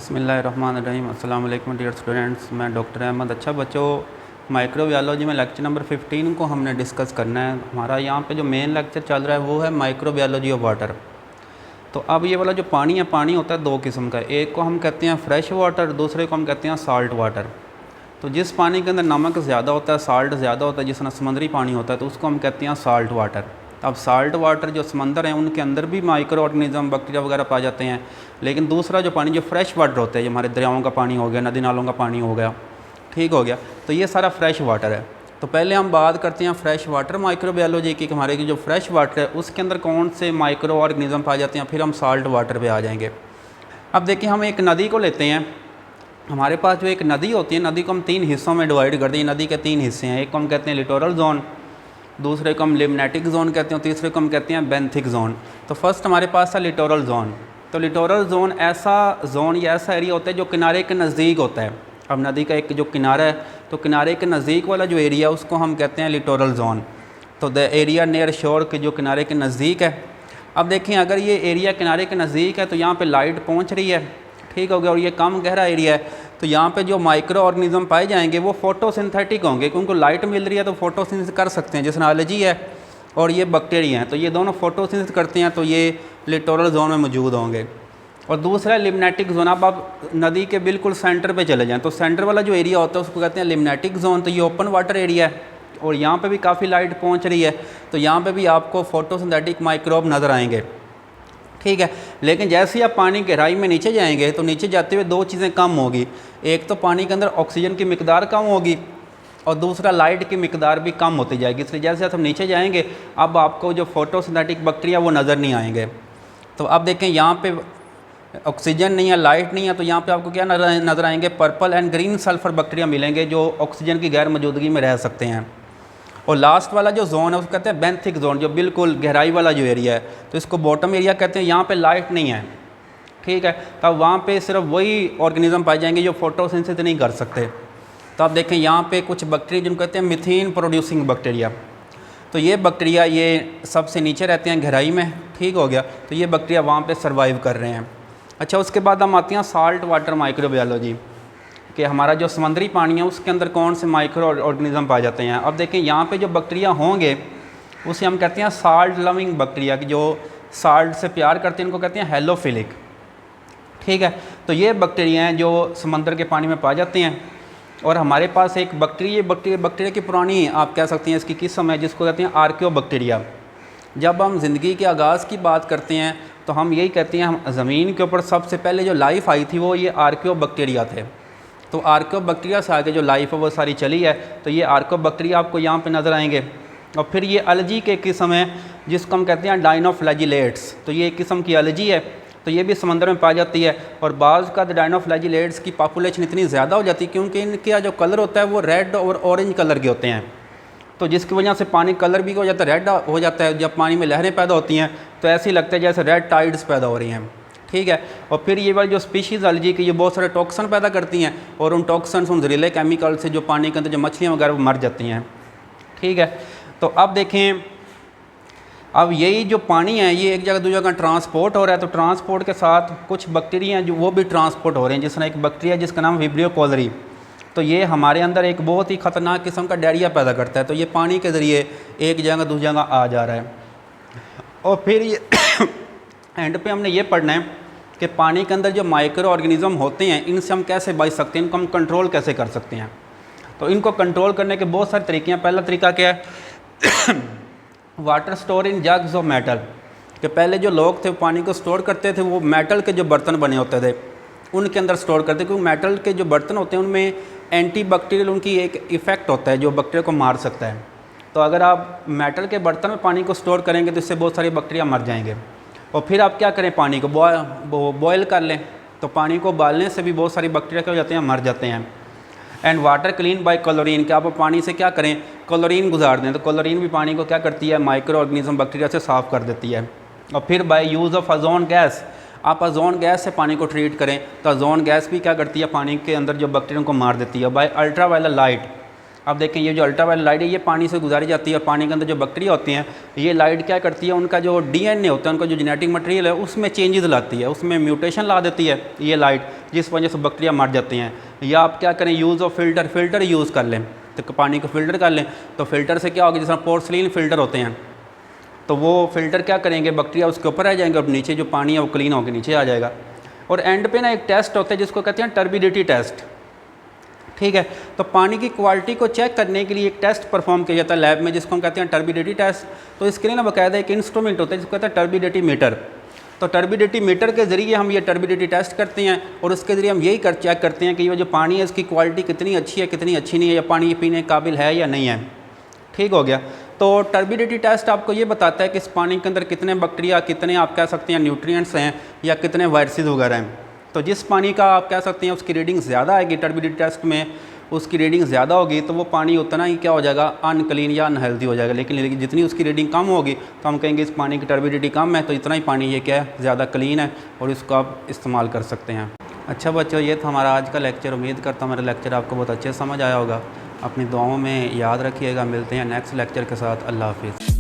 बिस्मिल्लाहिर्रहमानिर्रहीम। अस्सलाम वालेकुम डियर स्टूडेंट्स, मैं डॉक्टर अहमद। अच्छा बच्चों, माइक्रोबायोलॉजी में लेक्चर नंबर 15 को हमने डिस्कस करना है। हमारा यहाँ पे जो मेन लेक्चर चल रहा है वो है माइक्रोबायोलॉजी ऑफ वाटर। तो अब ये वाला जो पानी है, पानी होता है दो किस्म का। एक को हम कहते हैं फ्रेश वाटर, दूसरे को हम कहते हैं साल्ट वाटर। तो जिस पानी के अंदर नमक ज़्यादा होता है, साल्ट ज़्यादा होता है, जिस तरह समुद्री पानी होता है, तो उसको हम कहते हैं साल्ट वाटर। अब साल्ट वाटर जो समंदर हैं उनके अंदर भी माइक्रो ऑर्गेनिज़म बैक्टीरिया वगैरह पाए जाते हैं। लेकिन दूसरा जो पानी जो फ्रेश वाटर होता है, जो हमारे दरियाओं का पानी हो गया, नदी नालों का पानी हो गया, ठीक हो गया, तो ये सारा फ्रेश वाटर है। तो पहले हम बात करते हैं फ्रेश वाटर माइक्रोबायोलॉजी की। हमारे की जो फ्रेश वाटर है उसके अंदर कौन से माइक्रो ऑर्गेनिज़म पाए जाते हैं, फिर हम साल्ट वाटर पे आ जाएंगे। अब देखिए, हम एक नदी को लेते हैं। हमारे पास जो एक नदी होती है, नदी को हम 3 हिस्सों में डिवाइड करते हैं। नदी के 3 हिस्से हैं। एक को हम कहते हैं लिटोरल जोन, दूसरे को हम लिम्नेटिक जोन कहते हैं, तीसरे को हम कहते हैं बेंथिक जोन। तो फर्स्ट हमारे पास है लिटोरल जोन। तो लिटोरल जोन ऐसा जोन या ऐसा एरिया होता है जो किनारे के नज़दीक होता है। अब नदी का एक जो किनारा है, तो किनारे के नज़दीक वाला जो एरिया है उसको हम कहते हैं लिटोरल जोन। तो द एरिया नियर शोर के, जो किनारे के नज़दीक है। अब देखें, अगर ये एरिया किनारे के नज़दीक है तो यहाँ पे लाइट पहुँच रही है, ठीक हो गया, और ये कम गहरा एरिया है, तो यहाँ पे जो माइक्रो ऑर्गेनिज़म पाए जाएंगे वो फोटोसिंथेटिक होंगे, क्योंकि लाइट मिल रही है तो फोटोसिंथेसिस कर सकते हैं। जैसे एलर्जी है और ये बैक्टीरिया हैं, तो ये दोनों फोटोसिंथेसिस करते हैं, तो ये लिटोरल जोन में मौजूद होंगे। और दूसरा लिम्नेटिक जोन। अब आप नदी के बिल्कुल सेंटर पे चले जाएँ तो सेंटर वाला जो एरिया होता है उसको कहते हैं लिम्नेटिक जोन। तो ये ओपन वाटर एरिया है और यहाँ पे भी काफ़ी लाइट पहुँच रही है, तो यहाँ पे भी आपको फोटोसिंथेटिक माइक्रोब नज़र आएंगे, ठीक है। लेकिन जैसे ही आप पानी गहराई में नीचे जाएंगे तो नीचे जाते हुए 2 चीज़ें कम होगी। एक तो पानी के अंदर ऑक्सीजन की मिकदार कम होगी और दूसरा लाइट की मिकदार भी कम होती जाएगी। इसलिए जैसे आप नीचे जाएंगे अब आपको जो फोटोसिंथेटिक बैक्टीरिया वो नज़र नहीं आएंगे। तो अब देखें, यहाँ पे ऑक्सीजन नहीं है, लाइट नहीं है, तो यहाँ पे आपको क्या नज़र आएंगे, purple and green sulphur bacteria मिलेंगे जो ऑक्सीजन की गैर मौजूदगी में रह सकते हैं। और लास्ट वाला जो जोन है उसको कहते हैं बेंथिक जोन, जो बिल्कुल गहराई वाला जो एरिया है, तो इसको बॉटम एरिया कहते हैं। यहाँ पे लाइट नहीं है, ठीक है, तो अब वहाँ पे सिर्फ वही ऑर्गेनिज़म पाए जाएंगे जो फोटोसिंथेसिस नहीं कर सकते। तो आप देखें, यहाँ पे कुछ बैक्टीरिया जिनको कहते हैं मीथेन प्रोड्यूसिंग बैक्टीरिया। तो ये बैक्टीरिया ये सबसे नीचे रहते हैं गहराई में, ठीक हो गया, तो ये बैक्टीरिया वहाँ पर सर्वाइव कर रहे हैं। अच्छा, उसके बाद हम आते हैं साल्ट वाटर माइक्रोबायोलॉजी कि हमारा जो समुद्री पानी है उसके अंदर कौन से माइक्रो ऑर्गेनिज़म पाए जाते हैं। अब देखें, यहाँ पे जो बैक्टीरिया होंगे उसे हम कहते हैं साल्ट लविंग बैक्टीरिया, कि जो साल्ट से प्यार करते हैं, इनको कहते हैं हेलोफिलिक, ठीक है। तो ये बैक्टीरिया हैं जो समंदर के पानी में पाए जाते हैं। और हमारे पास एक बैक्टीरिया की पुरानी आप कह सकते हैं इसकी किस्म है जिसको कहते हैं आर्कियो बैक्टीरिया। जब हम ज़िंदगी के आगाज़ की बात करते हैं तो हम यही कहते हैं, हम ज़मीन के ऊपर सबसे पहले जो लाइफ आई थी वो ये आर्कियो बैक्टीरिया थे। तो आर्कियो बैक्टीरिया से आगे जो लाइफ है वो सारी चली है। तो ये आर्कियो बैक्टीरिया आपको यहाँ पे नज़र आएंगे। और फिर ये एलर्जी के किस्म है जिसको हम कहते हैं डायनोफ्लैजिलेट्स। तो ये एक किस्म की एलर्जी है, तो ये भी समंदर में पाई जाती है। और बाज़ का डायनोफ्लैजिलेट्स की पॉपुलेशन इतनी ज़्यादा हो जाती है क्योंकि इनका जो कलर होता है वो रेड और ऑरेंज कलर के होते हैं, तो जिसकी वजह से पानी कलर भी हो जाता है, रेड हो जाता है। जब पानी में लहरें पैदा होती हैं तो ऐसे ही लगता है जैसे रेड टाइड्स पैदा हो रही हैं, ठीक है। और फिर ये वाली जो स्पीशीज़ एलर्जी की, ये बहुत सारे टॉक्सन पैदा करती हैं और उन टॉक्सन, उन जहरीले केमिकल से जो पानी के अंदर जो मछलियाँ वगैरह मर जाती हैं, ठीक है। तो अब देखें, अब यही जो पानी है ये एक जगह दूसरी जगह ट्रांसपोर्ट हो रहा है। तो ट्रांसपोर्ट के साथ कुछ बैक्टीरिया हैं जो वो भी ट्रांसपोर्ट हो रहे हैं। जिस तरह एक बैक्टीरिया जिसका नाम विब्रियो कॉलरी, तो ये हमारे अंदर एक बहुत ही ख़तरनाक किस्म का डायरिया पैदा करता है। तो ये पानी के ज़रिए एक जगह दूसरी जगह आ जा रहा है। और फिर ये एंड पे हमने ये पढ़ना है कि पानी के अंदर जो माइक्रो ऑर्गेनिज़म होते हैं इनसे हम कैसे बच सकते हैं, इनको हम कंट्रोल कैसे कर सकते हैं। तो इनको कंट्रोल करने के बहुत सारे तरीके हैं। पहला तरीका क्या है, water store in jugs of metal, कि पहले जो लोग थे पानी को स्टोर करते थे वो मेटल के जो बर्तन बने होते थे उनके अंदर स्टोर करते, क्योंकि मेटल के जो बर्तन होते हैं उनमें एंटी बैक्टीरियल उनकी एक इफ़ेक्ट होता है जो बैक्टीरिया को मार सकता है। तो अगर आप मेटल के बर्तन में पानी को स्टोर करेंगे तो इससे बहुत सारी बैक्टीरिया मर जाएंगे। और फिर आप क्या करें, पानी को बॉयल कर लें, तो पानी को उबालने से भी बहुत सारी बैक्टीरिया क्या हो जाते हैं, मर जाते हैं। And water clean bye chlorine, कि आप पानी से क्या करें, क्लोरीन गुजार दें, तो क्लोरीन भी पानी को क्या करती है, माइक्रो ऑर्गेनिज़म बैक्टीरिया से साफ़ कर देती है। और फिर by use of ozone gas, आप ओजोन गैस से पानी को ट्रीट करें तो ओजोन गैस भी क्या करती है, पानी के अंदर जो बैक्टीरिया को मार देती है। बाय अल्ट्रा वायलेट लाइट, अब देखें ये जो अल्ट्रावायलेट लाइट है ये पानी से गुजारी जाती है और पानी के अंदर जो बैक्टीरिया होती हैं ये लाइट क्या करती है, उनका जो डीएनए होता है, उनका जो जेनेटिक मटेरियल है उसमें चेंजेस लाती है, उसमें म्यूटेशन ला देती है ये लाइट, जिस वजह से बैक्टीरिया मर जाती हैं। या आप क्या करें, यूज़ ऑफ फ़िल्टर यूज़ कर लें, तो पानी को फ़िल्टर कर लें, तो फ़िल्टर से क्या होगा, जिस तरह पोर्सलिन फ़िल्टर होते हैं, तो वो फ़िल्टर क्या करेंगे, बैक्टीरिया उसके ऊपर आ जाएंगे और नीचे जो पानी है वो क्लीन होकर नीचे आ जाएगा। और एंड पे ना एक टेस्ट होता है जिसको कहते हैं टर्बिडिटी टेस्ट, ठीक है। तो पानी की क्वालिटी को चेक करने के लिए एक टेस्ट परफॉर्म किया जाता है लैब में जिसको हम कहते हैं टर्बिडिटी टेस्ट। तो इसके लिए ना बाकायदा एक इंस्ट्रूमेंट होता है जिसको कहते हैं टर्बिडिटी मीटर। तो टर्बिडिटी मीटर के ज़रिए हम ये टर्बिडिटी टेस्ट करते हैं और उसके ज़रिए हम यही चेक करते हैं कि ये जो पानी है इसकी क्वालिटी कितनी अच्छी है कितनी अच्छी नहीं है, या पानी ये पीने के काबिल है या नहीं है। ठीक हो गया। तो टर्बिडिटी टेस्ट आपको ये बताता है कि इस पानी के अंदर कितने बैक्टीरिया, कितने आप कह सकते हैं न्यूट्रिएंट्स हैं या कितने वायरसेस वगैरह हैं। तो जिस पानी का आप कह सकते हैं उसकी रीडिंग ज़्यादा आएगी, टर्बिडिटी टेस्ट में उसकी रीडिंग ज़्यादा होगी, तो वो पानी उतना ही क्या हो जाएगा, अनक्लीन या अनहेल्दी हो जाएगा। लेकिन जितनी उसकी रीडिंग कम होगी तो हम कहेंगे इस पानी की टर्बिडिटी कम है, तो इतना ही पानी ये क्या है, ज़्यादा क्लीन है और इसको आप इस्तेमाल कर सकते हैं। अच्छा बच्चों, ये था हमारा आज का लेक्चर। उम्मीद करता हूँ मेरा लेक्चर आपको बहुत अच्छे समझ आया होगा। अपनी दुआओं में याद रखिएगा। मिलते हैं नेक्स्ट लेक्चर के साथ। अल्लाह हाफिज़।